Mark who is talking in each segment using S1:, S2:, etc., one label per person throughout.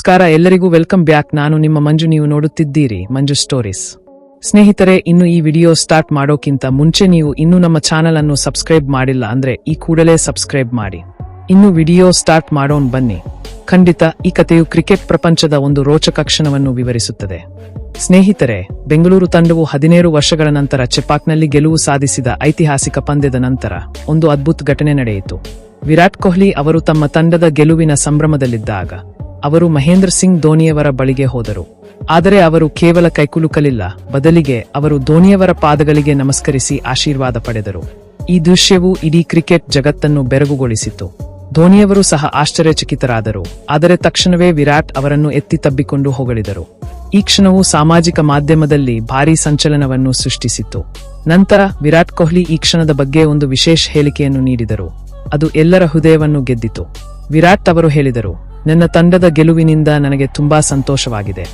S1: ನಮಸ್ಕಾರ ಎಲ್ಲರಿಗೂ welcome back. ನಾನು ನಿಮ್ಮ ಮಂಜು, ನೀವು ನೋಡುತ್ತಿದ್ದೀರಿ ಮಂಜು ಸ್ಟೋರೀಸ್. ಸ್ನೇಹಿತರೆ, ಇನ್ನು ಈ ವಿಡಿಯೋ ಸ್ಟಾರ್ಟ್ ಮಾಡೋಕ್ಕಿಂತ ಮುಂಚೆ ನೀವು ಇನ್ನೂ ನಮ್ಮ ಚಾನೆಲ್ ಅನ್ನು ಸಬ್ಸ್ಕ್ರೈಬ್ ಮಾಡಿಲ್ಲ ಅಂದ್ರೆ ಈ ಕೂಡಲೇ ಸಬ್ಸ್ಕ್ರೈಬ್ ಮಾಡಿ. ಇನ್ನು ವಿಡಿಯೋ ಸ್ಟಾರ್ಟ್ ಮಾಡೋಣ ಬನ್ನಿ. ಖಂಡಿತ ಈ ಕಥೆಯು ಕ್ರಿಕೆಟ್ ಪ್ರಪಂಚದ ಒಂದು ರೋಚಕ ಕ್ಷಣವನ್ನು ವಿವರಿಸುತ್ತದೆ. ಸ್ನೇಹಿತರೆ, ಬೆಂಗಳೂರು ತಂಡವು 17 ವರ್ಷಗಳ ನಂತರ ಚೆಪಾಕ್ನಲ್ಲಿ ಗೆಲುವು ಸಾಧಿಸಿದ ಐತಿಹಾಸಿಕ ಪಂದ್ಯದ ನಂತರ ಒಂದು ಅದ್ಭುತ ಘಟನೆ ನಡೆಯಿತು. ವಿರಾಟ್ ಕೊಹ್ಲಿ ಅವರು ತಮ್ಮ ತಂಡದ ಗೆಲುವಿನ ಸಂಭ್ರಮದಲ್ಲಿದ್ದಾಗ ಅವರು ಮಹೇಂದ್ರ ಸಿಂಗ್ ಧೋನಿಯವರ ಬಳಿಗೆ ಹೋದರು. ಆದರೆ ಅವರು ಕೇವಲ ಕೈಕುಲುಕಲಿಲ್ಲ, ಬದಲಿಗೆ ಅವರು ಧೋನಿಯವರ ಪಾದಗಳಿಗೆ ನಮಸ್ಕರಿಸಿ ಆಶೀರ್ವಾದ ಪಡೆದರು. ಈ ದೃಶ್ಯವು ಇಡೀ ಕ್ರಿಕೆಟ್ ಜಗತ್ತನ್ನು ಬೆರಗುಗೊಳಿಸಿತು. ಧೋನಿಯವರು ಸಹ ಆಶ್ಚರ್ಯಚಕಿತರಾದರು, ಆದರೆ ತಕ್ಷಣವೇ ವಿರಾಟ್ ಅವರನ್ನು ಎತ್ತಿ ತಬ್ಬಿಕೊಂಡು ಹೊಗಳಿದರು. ಈ ಕ್ಷಣವು ಸಾಮಾಜಿಕ ಮಾಧ್ಯಮದಲ್ಲಿ ಭಾರೀ ಸಂಚಲನವನ್ನು ಸೃಷ್ಟಿಸಿತು. ನಂತರ ವಿರಾಟ್ ಕೊಹ್ಲಿ ಈ ಕ್ಷಣದ ಬಗ್ಗೆ ಒಂದು ವಿಶೇಷ ಹೇಳಿಕೆಯನ್ನು ನೀಡಿದರು. ಅದು ಎಲ್ಲರ ಹೃದಯವನ್ನು ಗೆದ್ದಿತು. ವಿರಾಟ್ ಅವರು ಹೇಳಿದರು, ನನ್ನ ತಂಡದ ಗೆಲುವಿನಿಂದ ನನಗೆ ತುಂಬಾ ಸಂತೋಷವಾಗಿದೆ.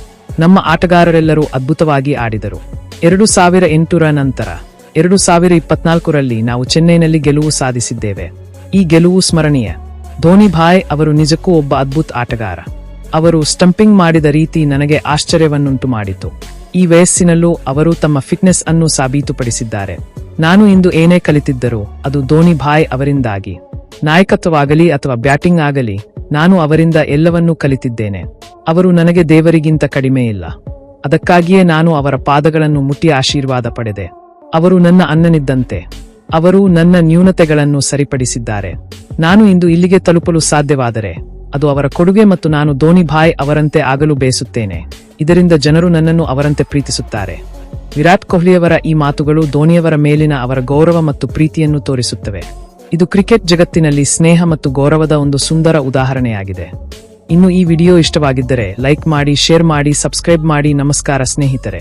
S1: ನಮ್ಮ ಆಟಗಾರರೆಲ್ಲರೂ ಅದ್ಭುತವಾಗಿ ಆಡಿದರು. 2008ರ ನಂತರ 2024ರಲ್ಲಿ ನಾವು ಚೆನ್ನೈನಲ್ಲಿ ಗೆಲುವು ಸಾಧಿಸಿದ್ದೇವೆ. ಈ ಗೆಲುವು ಸ್ಮರಣೀಯ. ಧೋನಿ ಭಾಯ್ ಅವರು ನಿಜಕ್ಕೂ ಒಬ್ಬ ಅದ್ಭುತ ಆಟಗಾರ. ಅವರು ಸ್ಟಂಪಿಂಗ್ ಮಾಡಿದ ರೀತಿ ನನಗೆ ಆಶ್ಚರ್ಯವನ್ನುಂಟು ಮಾಡಿತು. ಈ ವಯಸ್ಸಿನಲ್ಲೂ ಅವರು ತಮ್ಮ ಫಿಟ್ನೆಸ್ ಅನ್ನು ಸಾಬೀತುಪಡಿಸಿದ್ದಾರೆ. ನಾನು ಇಂದು ಏನೇ ಕಲಿತಿದ್ದರೂ ಅದು ಧೋನಿ ಭಾಯ್ ಅವರಿಂದಾಗಿ. ನಾಯಕತ್ವವಾಗಲಿ ಅಥವಾ ಬ್ಯಾಟಿಂಗ್ ಆಗಲಿ, ನಾನು ಅವರಿಂದ ಎಲ್ಲವನ್ನೂ ಕಲಿತಿದ್ದೇನೆ. ಅವರು ನನಗೆ ದೇವರಿಗಿಂತ ಕಡಿಮೆ ಇಲ್ಲ. ಅದಕ್ಕಾಗಿಯೇ ನಾನು ಅವರ ಪಾದಗಳನ್ನು ಮುಟ್ಟಿ ಆಶೀರ್ವಾದ ಪಡೆದೆ. ಅವರು ನನ್ನ ಅಣ್ಣನಿದ್ದಂತೆ. ಅವರು ನನ್ನ ನ್ಯೂನತೆಗಳನ್ನು ಸರಿಪಡಿಸಿದ್ದಾರೆ. ನಾನು ಇಂದು ಇಲ್ಲಿಗೆ ತಲುಪಲು ಸಾಧ್ಯವಾದರೆ ಅದು ಅವರ ಕೊಡುಗೆ, ಮತ್ತು ನಾನು ಧೋನಿ ಭಾಯ್ ಅವರಂತೆ ಆಗಲು ಬಯಸುತ್ತೇನೆ. ಇದರಿಂದ ಜನರು ನನ್ನನ್ನು ಅವರಂತೆ ಪ್ರೀತಿಸುತ್ತಾರೆ. ವಿರಾಟ್ ಕೊಹ್ಲಿಯವರ ಈ ಮಾತುಗಳು ಧೋನಿಯವರ ಮೇಲಿನ ಅವರ ಗೌರವ ಮತ್ತು ಪ್ರೀತಿಯನ್ನು ತೋರಿಸುತ್ತವೆ. ಇದು ಕ್ರಿಕೆಟ್ ಜಗತ್ತಿನಲ್ಲಿ ಸ್ನೇಹ ಮತ್ತು ಗೌರವದ ಒಂದು ಸುಂದರ ಉದಾಹರಣೆಯಾಗಿದೆ. ಇನ್ನು ಈ ವಿಡಿಯೋ ಇಷ್ಟವಾಗಿದ್ದರೆ ಲೈಕ್ ಮಾಡಿ, ಶೇರ್ ಮಾಡಿ, ಸಬ್ಸ್ಕ್ರೈಬ್ ಮಾಡಿ. ನಮಸ್ಕಾರ ಸ್ನೇಹಿತರೆ.